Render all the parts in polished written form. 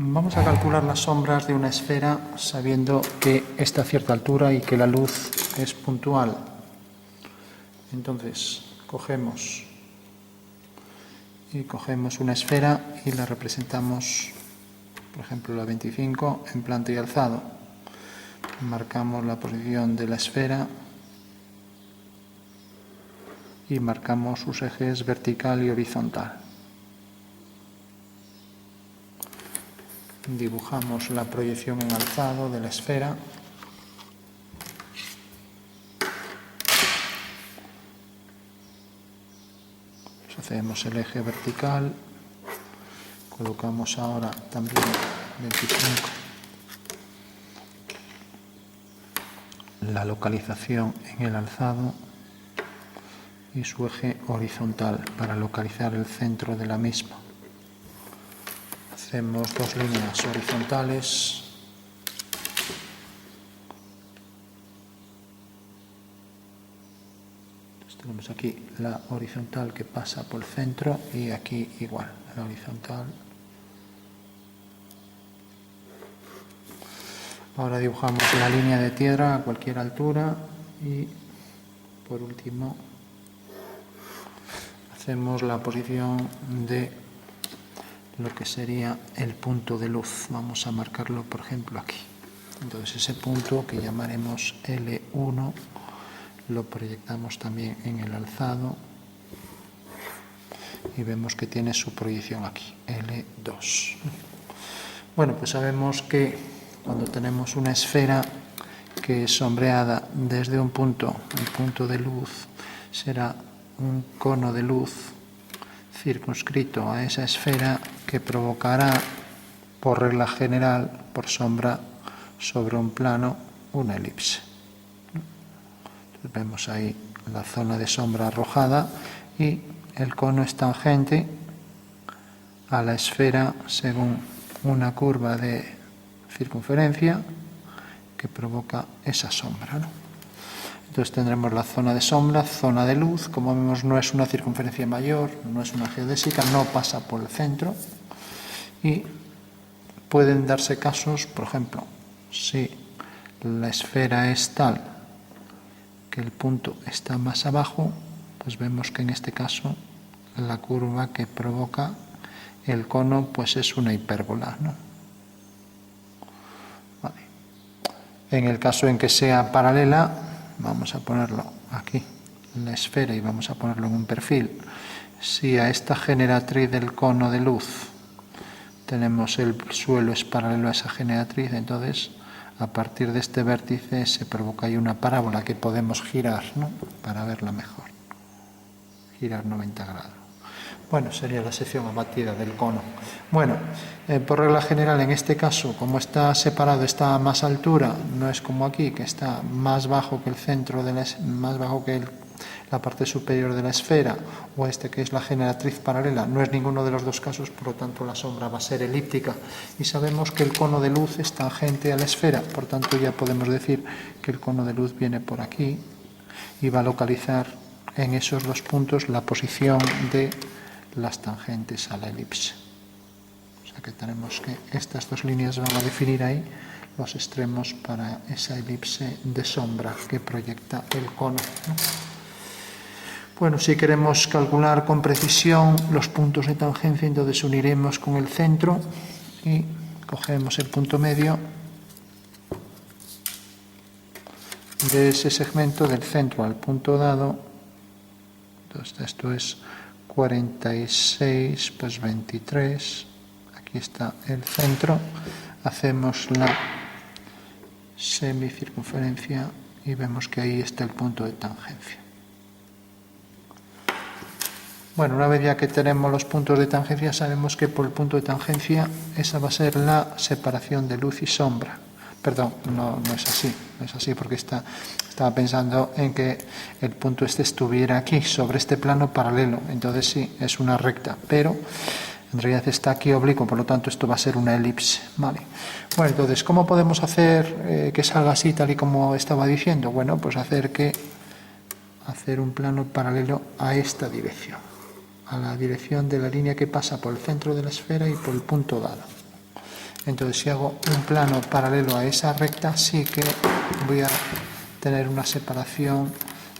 Vamos a calcular las sombras de una esfera sabiendo que está a cierta altura y que la luz es puntual. Entonces, cogemos una esfera y la representamos, por ejemplo, la 25 en planta y alzado. Marcamos la posición de la esfera y marcamos sus ejes vertical y horizontal. Dibujamos la proyección en alzado de la esfera. Hacemos el eje vertical. Colocamos ahora también 25. La localización en el alzado y su eje horizontal para localizar el centro de la misma. Hacemos dos líneas horizontales. Entonces tenemos aquí la horizontal que pasa por el centro y aquí igual, la horizontal. Ahora dibujamos la línea de tierra a cualquier altura y por último hacemos la posición de lo que sería el punto de luz. Vamos a marcarlo, por ejemplo, aquí. Entonces ese punto que llamaremos L1 lo proyectamos también en el alzado y vemos que tiene su proyección aquí, L2. Bueno, pues sabemos que cuando tenemos una esfera que es sombreada desde un punto, el punto de luz será un cono de luz circunscrito a esa esfera que provocará, por regla general, por sombra, sobre un plano, una elipse. Entonces vemos ahí la zona de sombra arrojada y el cono es tangente a la esfera según una curva de circunferencia que provoca esa sombra, ¿no? Entonces tendremos la zona de sombra, zona de luz. Como vemos, no es una circunferencia mayor, no es una geodésica, no pasa por el centro. Y pueden darse casos, por ejemplo, si la esfera es tal que el punto está más abajo, pues vemos que en este caso la curva que provoca el cono pues es una hipérbola, ¿no? Vale. En el caso en que sea paralela, vamos a ponerlo aquí, en la esfera, y vamos a ponerlo en un perfil. Si a esta generatriz del cono de luz tenemos el suelo es paralelo a esa generatriz, entonces a partir de este vértice se provoca ahí una parábola que podemos girar, ¿no?, para verla mejor. Girar 90 grados. Bueno, sería la sección abatida del cono. Bueno, por regla general, en este caso, como está separado, está a más altura, no es como aquí, que está más bajo que el centro, más bajo que la parte superior de la esfera, o este que es la generatriz paralela, no es ninguno de los dos casos, por lo tanto la sombra va a ser elíptica. Y sabemos que el cono de luz es tangente a la esfera, por tanto ya podemos decir que el cono de luz viene por aquí y va a localizar en esos dos puntos la posición de las tangentes a la elipse. O sea que tenemos que estas dos líneas van a definir ahí los extremos para esa elipse de sombra que proyecta el cono, ¿no? Bueno, si queremos calcular con precisión los puntos de tangencia, entonces uniremos con el centro y cogemos el punto medio de ese segmento del centro al punto dado. Entonces esto es 46, pues 23, aquí está el centro, hacemos la semicircunferencia y vemos que ahí está el punto de tangencia. Bueno, una vez ya que tenemos los puntos de tangencia, sabemos que por el punto de tangencia esa va a ser la separación de luz y sombra. Perdón, no es así, no es así porque estaba pensando en que el punto este estuviera aquí, sobre este plano paralelo, entonces sí, es una recta, pero en realidad está aquí oblicuo, por lo tanto esto va a ser una elipse, ¿vale? Bueno, entonces, ¿cómo podemos hacer que salga así tal y como estaba diciendo? Bueno, pues hacer un plano paralelo a esta dirección, a la dirección de la línea que pasa por el centro de la esfera y por el punto dado. Entonces, si hago un plano paralelo a esa recta, sí que voy a tener una separación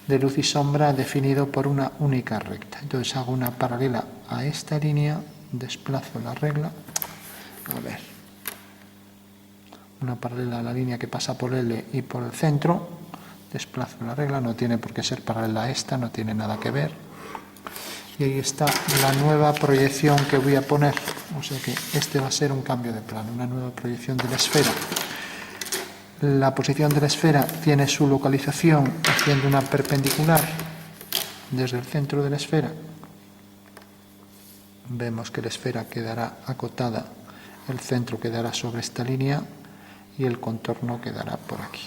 de luz y sombra definido por una única recta. Entonces hago una paralela a esta línea, desplazo la regla, a ver, una paralela a la línea que pasa por L y por el centro, desplazo la regla, no tiene por qué ser paralela a esta, no tiene nada que ver. Y ahí está la nueva proyección que voy a poner, o sea que este va a ser un cambio de plano, una nueva proyección de la esfera. La posición de la esfera tiene su localización haciendo una perpendicular desde el centro de la esfera. Vemos que la esfera quedará acotada, el centro quedará sobre esta línea y el contorno quedará por aquí.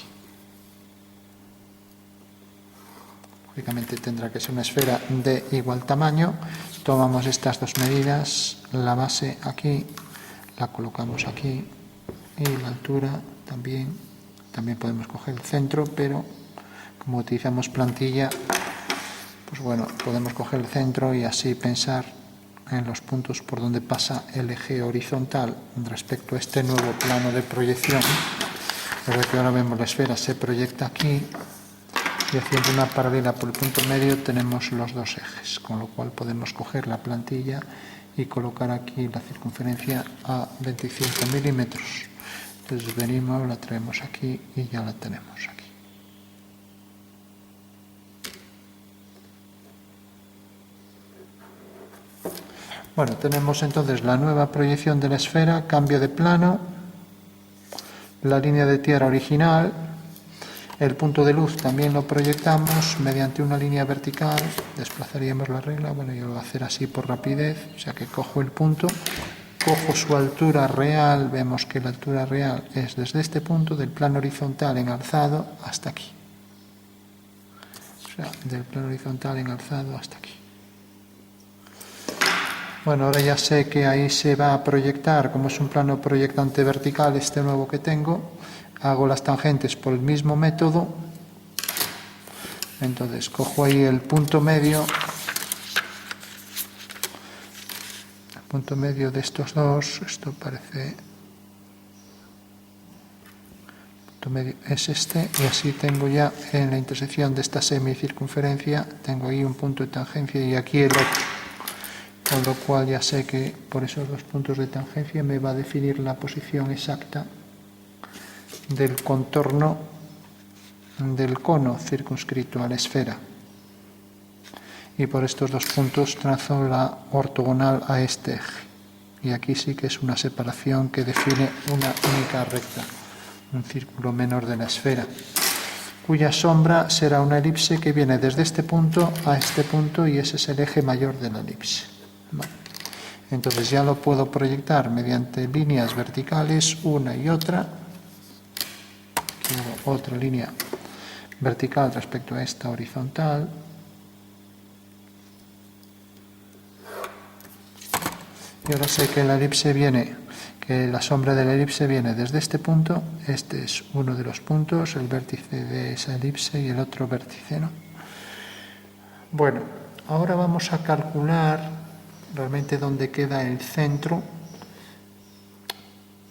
Lógicamente tendrá que ser una esfera de igual tamaño. Tomamos estas dos medidas, la base aquí, la colocamos aquí y la altura también. También podemos coger el centro, pero como utilizamos plantilla, pues bueno, podemos coger el centro y así pensar en los puntos por donde pasa el eje horizontal respecto a este nuevo plano de proyección. Desde que ahora vemos la esfera se proyecta aquí y haciendo una paralela por el punto medio tenemos los dos ejes, con lo cual podemos coger la plantilla y colocar aquí la circunferencia a 25 milímetros. Entonces venimos, la traemos aquí y ya la tenemos aquí. Bueno, tenemos entonces la nueva proyección de la esfera, cambio de plano, la línea de tierra original, el punto de luz también lo proyectamos mediante una línea vertical, desplazaríamos la regla, bueno, yo lo voy a hacer así por rapidez, o sea que cojo el punto, cojo su altura real, vemos que la altura real es desde este punto del plano horizontal en alzado hasta aquí. O sea, del plano horizontal en alzado hasta aquí. Bueno, ahora ya sé que ahí se va a proyectar, como es un plano proyectante vertical este nuevo que tengo, hago las tangentes por el mismo método, entonces cojo ahí el punto medio de estos dos, esto parece, punto medio es este, y así tengo ya en la intersección de esta semicircunferencia, tengo ahí un punto de tangencia y aquí el otro, con lo cual ya sé que por esos dos puntos de tangencia me va a definir la posición exacta del contorno del cono circunscrito a la esfera. Y por estos dos puntos trazo la ortogonal a este eje. Y aquí sí que es una separación que define una única recta, un círculo menor de la esfera, cuya sombra será una elipse que viene desde este punto a este punto y ese es el eje mayor de la elipse. Vale. Entonces ya lo puedo proyectar mediante líneas verticales, una y otra. Aquí hago otra línea vertical respecto a esta horizontal. Y ahora sé que la elipse viene, que la sombra de la elipse viene desde este punto, este es uno de los puntos, el vértice de esa elipse y el otro vértice, ¿no? Bueno, ahora vamos a calcular realmente dónde queda el centro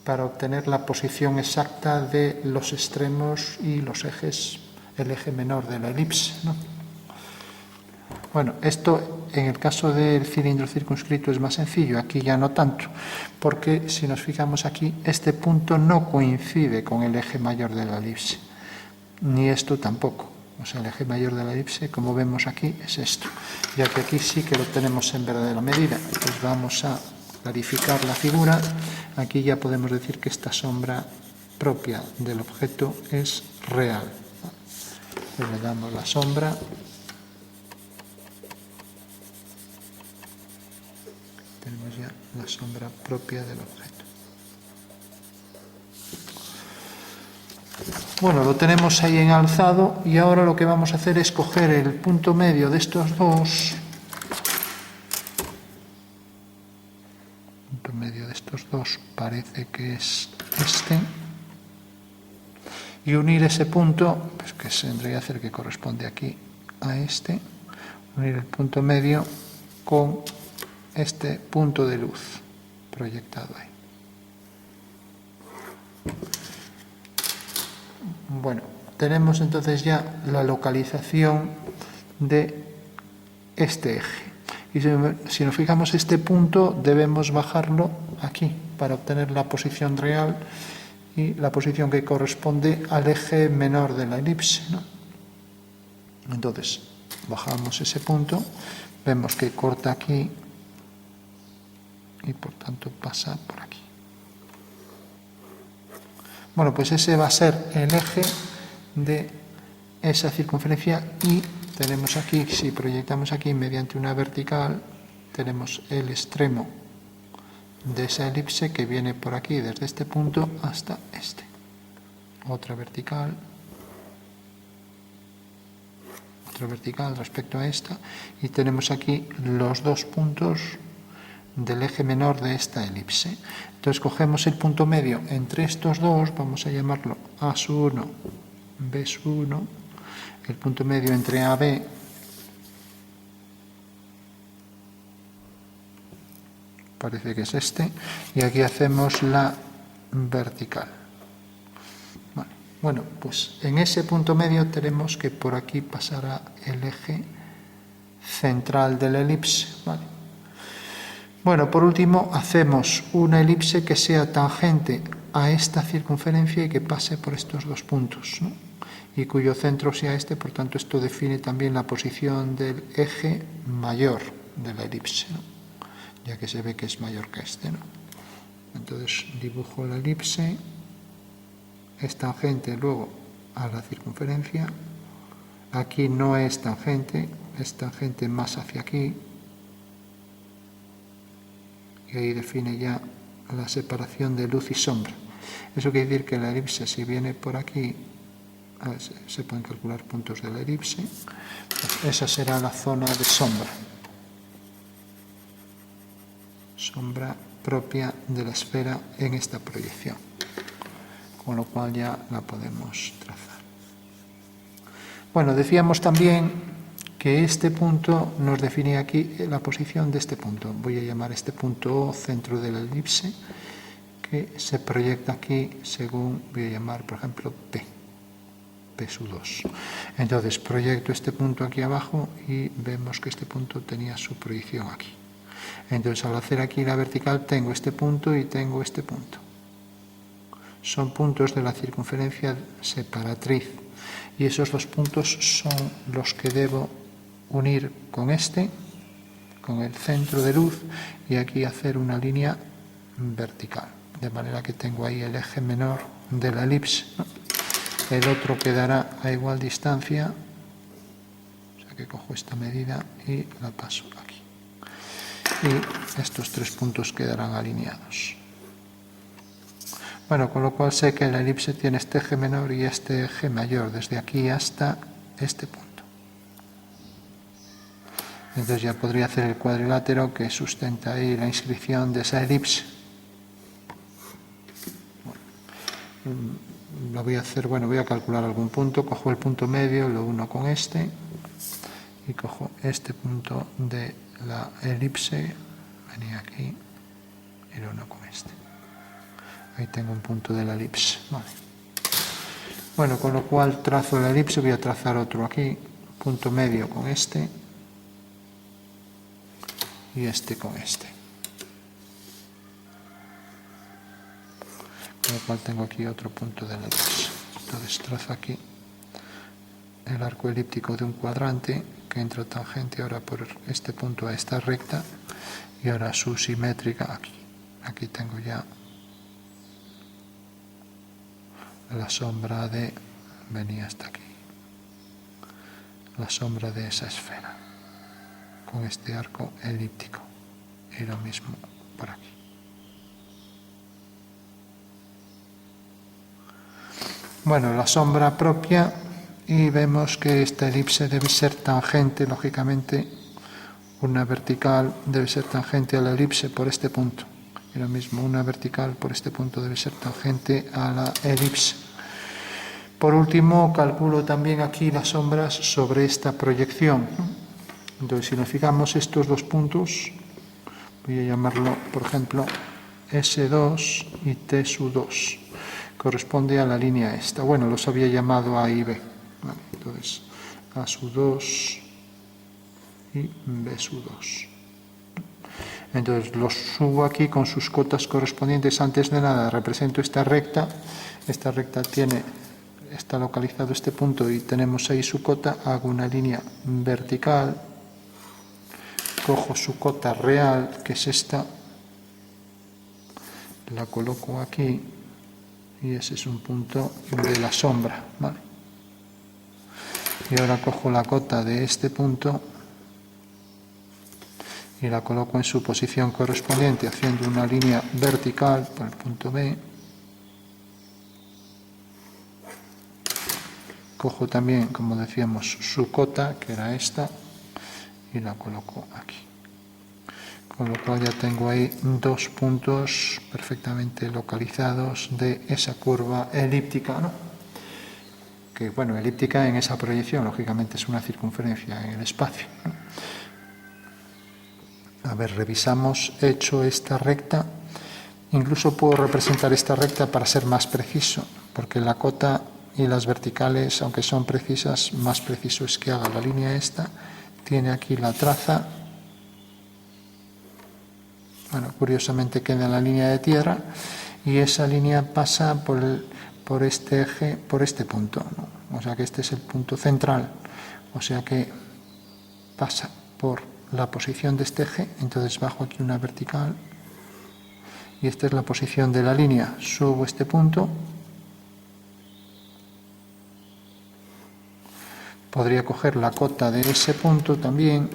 para obtener la posición exacta de los extremos y los ejes, el eje menor de la elipse, ¿no? Bueno, esto en el caso del cilindro circunscrito es más sencillo, aquí ya no tanto, porque si nos fijamos aquí, este punto no coincide con el eje mayor de la elipse, ni esto tampoco. O sea, el eje mayor de la elipse, como vemos aquí, es esto, ya que aquí sí que lo tenemos en verdadera medida. Pues vamos a clarificar la figura. Aquí ya podemos decir que esta sombra propia del objeto es real. Pues le damos la sombra. Tenemos ya la sombra propia del objeto. Bueno, lo tenemos ahí en alzado y ahora lo que vamos a hacer es coger el punto medio de estos dos. El punto medio de estos dos parece que es este. Y unir ese punto, pues que se tendría que hacer que corresponde aquí a este. Unir el punto medio con este punto de luz proyectado ahí. Bueno, tenemos entonces ya la localización de este eje. Y si nos fijamos este punto, debemos bajarlo aquí para obtener la posición real y la posición que corresponde al eje menor de la elipse, ¿no? Entonces, bajamos ese punto, vemos que corta aquí y por tanto pasa por aquí. Bueno, pues ese va a ser el eje de esa circunferencia y tenemos aquí, si proyectamos aquí mediante una vertical, tenemos el extremo de esa elipse que viene por aquí, desde este punto hasta este. Otra vertical respecto a esta, y tenemos aquí los dos puntos del eje menor de esta elipse. Entonces cogemos el punto medio entre estos dos, vamos a llamarlo A1, B1, el punto medio entre AB parece que es este, y aquí hacemos la vertical. Bueno, pues en ese punto medio tenemos que por aquí pasará el eje central de la elipse, ¿vale? Bueno, por último, hacemos una elipse que sea tangente a esta circunferencia y que pase por estos dos puntos, ¿no? Y cuyo centro sea este, por tanto, esto define también la posición del eje mayor de la elipse, ¿no? Ya que se ve que es mayor que este, ¿no? Entonces dibujo la elipse, es tangente luego a la circunferencia, aquí no es tangente más hacia aquí, y ahí define ya la separación de luz y sombra. Eso quiere decir que la elipse, si viene por aquí, a ver, se pueden calcular puntos de la elipse, pues esa será la zona de sombra propia de la esfera en esta proyección, con lo cual ya la podemos trazar. Bueno, decíamos también que este punto nos definía aquí la posición de este punto. Voy a llamar este punto O, centro de la elipse, que se proyecta aquí según, voy a llamar, por ejemplo, P2. Entonces proyecto este punto aquí abajo y vemos que este punto tenía su proyección aquí. Entonces al hacer aquí la vertical tengo este punto y tengo este punto. Son puntos de la circunferencia separatriz y esos dos puntos son los que debo unir con este, con el centro de luz, y aquí hacer una línea vertical, de manera que tengo ahí el eje menor de la elipse, ¿no? El otro quedará a igual distancia, o sea que cojo esta medida y la paso aquí. Y estos tres puntos quedarán alineados. Bueno, con lo cual sé que la elipse tiene este eje menor y este eje mayor, desde aquí hasta este punto. Entonces ya podría hacer el cuadrilátero que sustenta ahí la inscripción de esa elipse. Lo voy a hacer, bueno, voy a calcular algún punto, cojo el punto medio, lo uno con este, y cojo este punto de la elipse, venía aquí, y lo uno con este. Ahí tengo un punto de la elipse, vale. Bueno, con lo cual trazo la elipse, voy a trazar otro aquí, punto medio con este, y este con este. Con lo cual tengo aquí otro punto de la elipse. Entonces trazo aquí el arco elíptico de un cuadrante que entra tangente ahora por este punto a esta recta y ahora su simétrica aquí. Aquí tengo ya la sombra de, venía hasta aquí, la sombra de esa esfera con este arco elíptico y lo mismo por aquí. Bueno, la sombra propia, y vemos que esta elipse debe ser tangente, lógicamente, una vertical debe ser tangente a la elipse por este punto. Y lo mismo, una vertical por este punto debe ser tangente a la elipse. Por último, calculo también aquí las sombras sobre esta proyección. Entonces, si nos fijamos estos dos puntos, voy a llamarlo, por ejemplo, S2 y T2. corresponde a la línea esta. Bueno, los había llamado A y B. Vale, entonces, A sub 2 y B sub 2. Entonces los subo aquí con sus cotas correspondientes. Antes de nada represento esta recta. Esta recta está localizado este punto y tenemos ahí su cota. Hago una línea vertical. Cojo su cota real, que es esta. La coloco aquí. Y ese es un punto de la sombra, ¿vale? Y ahora cojo la cota de este punto y la coloco en su posición correspondiente, haciendo una línea vertical por el punto B. Cojo también, como decíamos, su cota, que era esta, y la coloco aquí. Con lo cual ya tengo ahí dos puntos perfectamente localizados de esa curva elíptica, ¿no? Que, bueno, elíptica en esa proyección, lógicamente es una circunferencia en el espacio, ¿no? A ver, revisamos, he hecho esta recta. Incluso puedo representar esta recta para ser más preciso, porque la cota y las verticales, aunque son precisas, más preciso es que haga la línea esta. Tiene aquí la traza. Bueno, curiosamente queda en la línea de tierra y esa línea pasa por este eje, por este punto, ¿no? O sea que este es el punto central. O sea que pasa por la posición de este eje, entonces bajo aquí una vertical y esta es la posición de la línea. Subo este punto, podría coger la cota de ese punto también,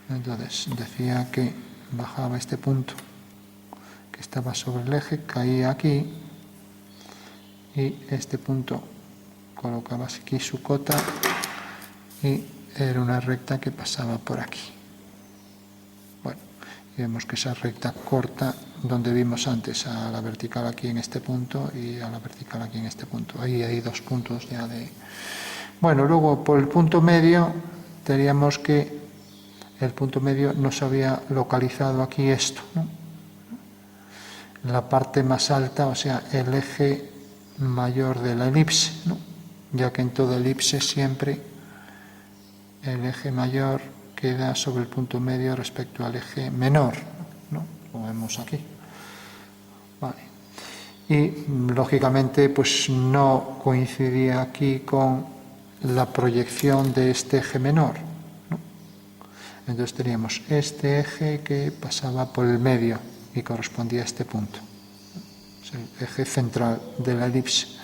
entonces decía que bajaba este punto que estaba sobre el eje, caía aquí y este punto colocaba aquí su cota y era una recta que pasaba por aquí. Bueno, y vemos que esa recta corta donde vimos antes, a la vertical aquí en este punto y a la vertical aquí en este punto. Ahí hay dos puntos ya de... Bueno, luego por el punto medio teníamos que el punto medio nos había localizado aquí esto, ¿no? La parte más alta, o sea, el eje mayor de la elipse, ¿no? Ya que en toda elipse siempre el eje mayor queda sobre el punto medio respecto al eje menor, ¿no? Lo vemos aquí. Vale. Y lógicamente pues no coincidía aquí con la proyección de este eje menor, ¿no? Entonces teníamos este eje que pasaba por el medio y correspondía a este punto. Es el eje central de la elipse.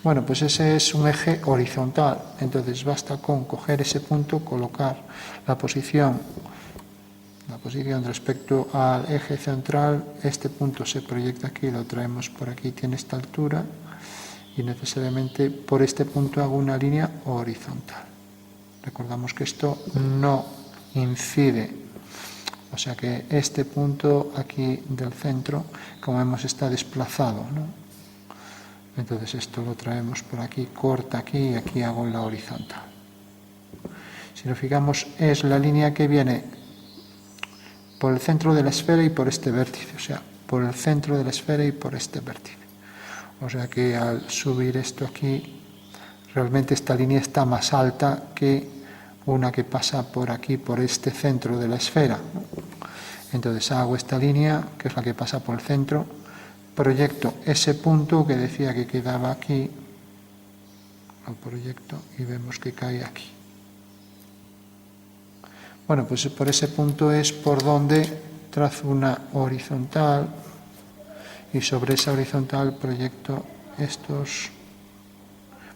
Bueno, pues ese es un eje horizontal, entonces basta con coger ese punto, colocar la posición respecto al eje central, este punto se proyecta aquí, lo traemos por aquí, tiene esta altura, y necesariamente por este punto hago una línea horizontal. Recordamos que esto no incide, o sea que este punto aquí del centro, como vemos, está desplazado, ¿no? Entonces esto lo traemos por aquí, corta aquí y aquí hago la horizontal. Si nos fijamos, es la línea que viene por el centro de la esfera y por este vértice, o sea, por el centro de la esfera y por este vértice. O sea que al subir esto aquí, realmente esta línea está más alta que una que pasa por aquí, por este centro de la esfera. Entonces hago esta línea, que es la que pasa por el centro, proyecto ese punto que decía que quedaba aquí, lo proyecto y vemos que cae aquí. Bueno, pues por ese punto es por donde trazo una horizontal y sobre esa horizontal proyecto estos.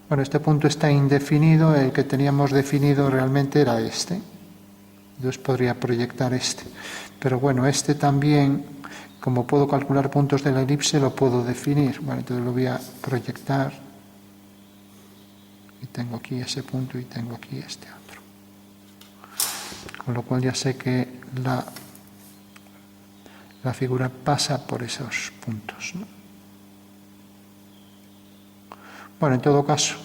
Bueno, este punto está indefinido, el que teníamos definido realmente era este. Entonces podría proyectar este. Pero bueno, este también, como puedo calcular puntos de la elipse, lo puedo definir. Bueno, entonces lo voy a proyectar. Y tengo aquí ese punto y tengo aquí este otro. Con lo cual ya sé que la figura pasa por esos puntos, ¿no? Bueno, en todo caso,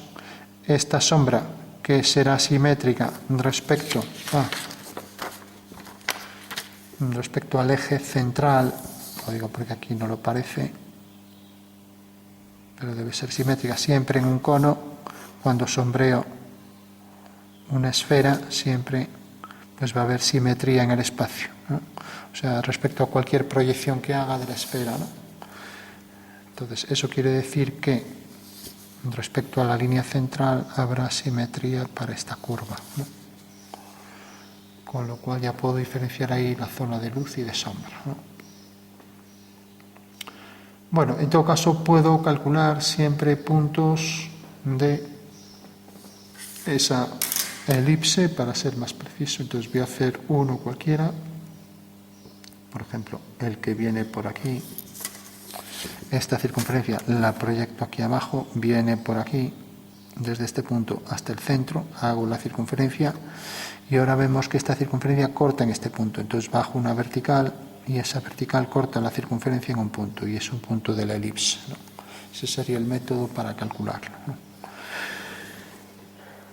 esta sombra que será simétrica respecto respecto al eje central, lo digo porque aquí no lo parece, pero debe ser simétrica. Siempre en un cono, cuando sombreo una esfera, siempre pues va a haber simetría en el espacio, ¿no? O sea, respecto a cualquier proyección que haga de la esfera, ¿no? Entonces, eso quiere decir que respecto a la línea central habrá simetría para esta curva, ¿no? Con lo cual ya puedo diferenciar ahí la zona de luz y de sombra, ¿no? Bueno, en todo caso puedo calcular siempre puntos de esa elipse para ser más preciso. Entonces voy a hacer uno cualquiera, por ejemplo, el que viene por aquí. Esta circunferencia la proyecto aquí abajo, viene por aquí, desde este punto hasta el centro, hago la circunferencia y ahora vemos que esta circunferencia corta en este punto. Entonces bajo una vertical y esa vertical corta la circunferencia en un punto y es un punto de la elipse, ¿no? Ese sería el método para calcularlo, ¿no?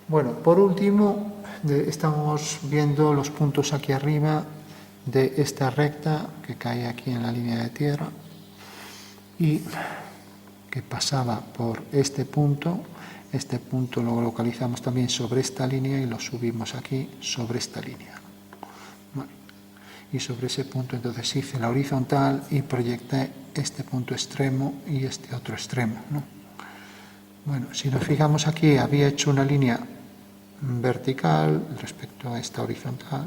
Bueno, por último, estamos viendo los puntos aquí arriba de esta recta que cae aquí en la línea de tierra y que pasaba por este punto lo localizamos también sobre esta línea y lo subimos aquí sobre esta línea. Bueno, y sobre ese punto entonces hice la horizontal y proyecté este punto extremo y este otro extremo, ¿no? Bueno, si nos fijamos aquí, había hecho una línea vertical respecto a esta horizontal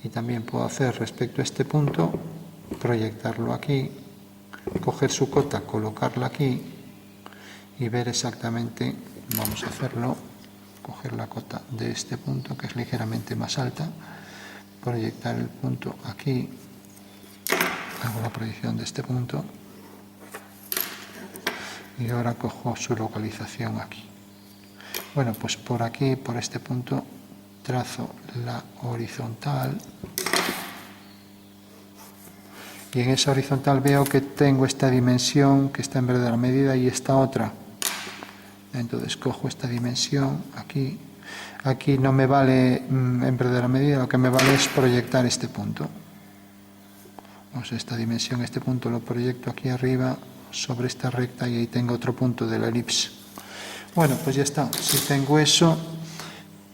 y también puedo hacer respecto a este punto, proyectarlo aquí, coger su cota, colocarla aquí y ver exactamente, vamos a hacerlo, coger la cota de este punto que es ligeramente más alta, proyectar el punto aquí, hago la proyección de este punto y ahora cojo su localización aquí. Bueno, pues por aquí, por este punto, trazo la horizontal y en esa horizontal veo que tengo esta dimensión que está en verdadera medida y esta otra. Entonces cojo esta dimensión aquí. Aquí no me vale en verdadera medida, lo que me vale es proyectar este punto. O sea, esta dimensión, este punto lo proyecto aquí arriba sobre esta recta y ahí tengo otro punto de la elipse. Bueno, pues ya está. Si tengo eso,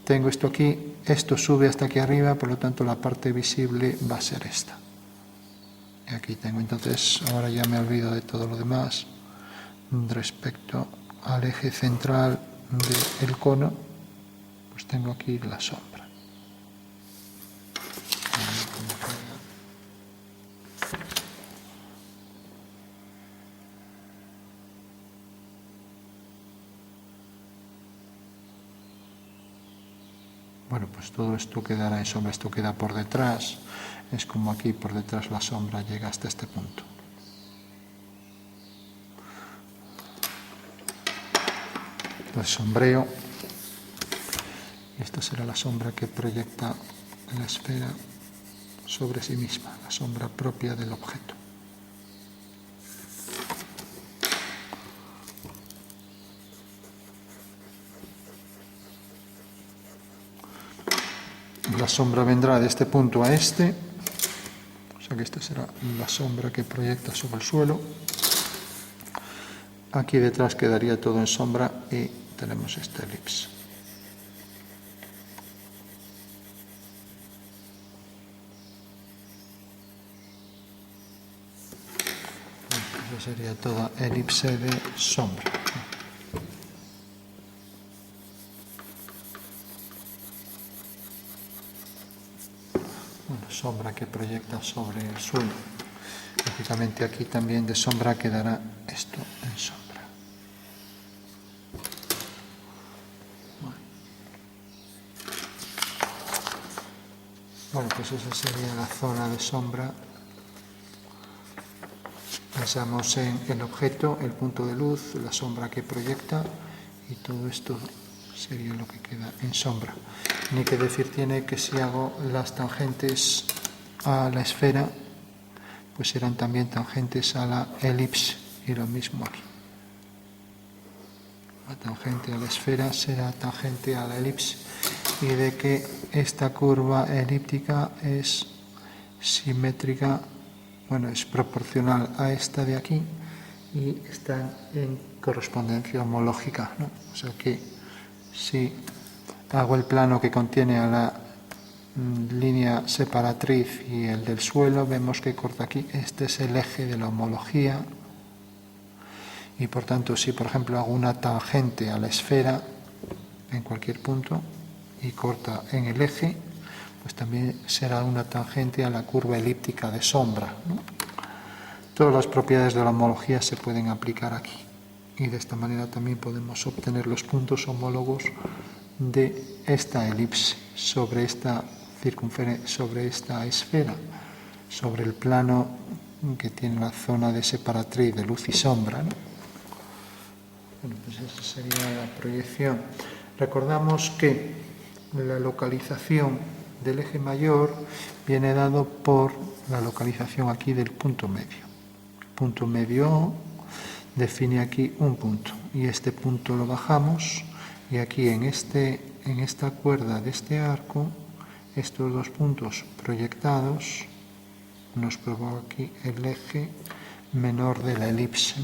tengo esto aquí, esto sube hasta aquí arriba, por lo tanto la parte visible va a ser esta. Y aquí tengo entonces, ahora ya me olvido de todo lo demás, respecto al eje central del cono, pues tengo aquí la sombra. Bueno, pues todo esto quedará en sombra, esto queda por detrás, es como aquí por detrás la sombra llega hasta este punto. Entonces sombreo, y esta será la sombra que proyecta la esfera sobre sí misma, la sombra propia del objeto. La sombra vendrá de este punto a este, o sea que esta será la sombra que proyecta sobre el suelo. Aquí detrás quedaría todo en sombra y tenemos esta elipse. Esa sería toda elipse de sombra. Sombra que proyecta sobre el suelo. Lógicamente aquí también de sombra quedará esto en sombra. Bueno, pues esa sería la zona de sombra. Pensamos en el objeto, el punto de luz, la sombra que proyecta y todo esto sería lo que queda en sombra. Ni que decir tiene que si hago las tangentes a la esfera, pues serán también tangentes a la elipse y lo mismo aquí. La tangente a la esfera será tangente a la elipse y de que esta curva elíptica es simétrica, bueno, es proporcional a esta de aquí y están en correspondencia homológica, ¿no? O sea que si hago el plano que contiene a la línea separatriz y el del suelo, vemos que corta aquí. Este es el eje de la homología y por tanto si por ejemplo hago una tangente a la esfera en cualquier punto y corta en el eje, pues también será una tangente a la curva elíptica de sombra, ¿no? Todas las propiedades de la homología se pueden aplicar aquí y de esta manera también podemos obtener los puntos homólogos de esta elipse sobre esta sobre esta esfera, sobre el plano que tiene la zona de separatriz de luz y sombra, ¿no? Bueno, pues esa sería la proyección. Recordamos que la localización del eje mayor viene dado por la localización aquí del punto medio. El punto medio O define aquí un punto y este punto lo bajamos y aquí en esta cuerda de este arco, estos dos puntos proyectados nos provoca aquí el eje menor de la elipse.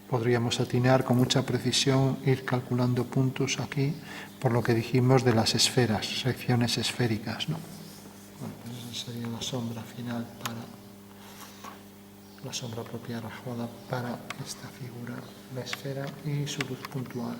Podríamos atinar con mucha precisión, ir calculando puntos aquí, por lo que dijimos de las esferas, secciones esféricas, ¿no? Bueno, pues esa sería la sombra final la sombra propia rajada para esta figura, la esfera y su luz puntual.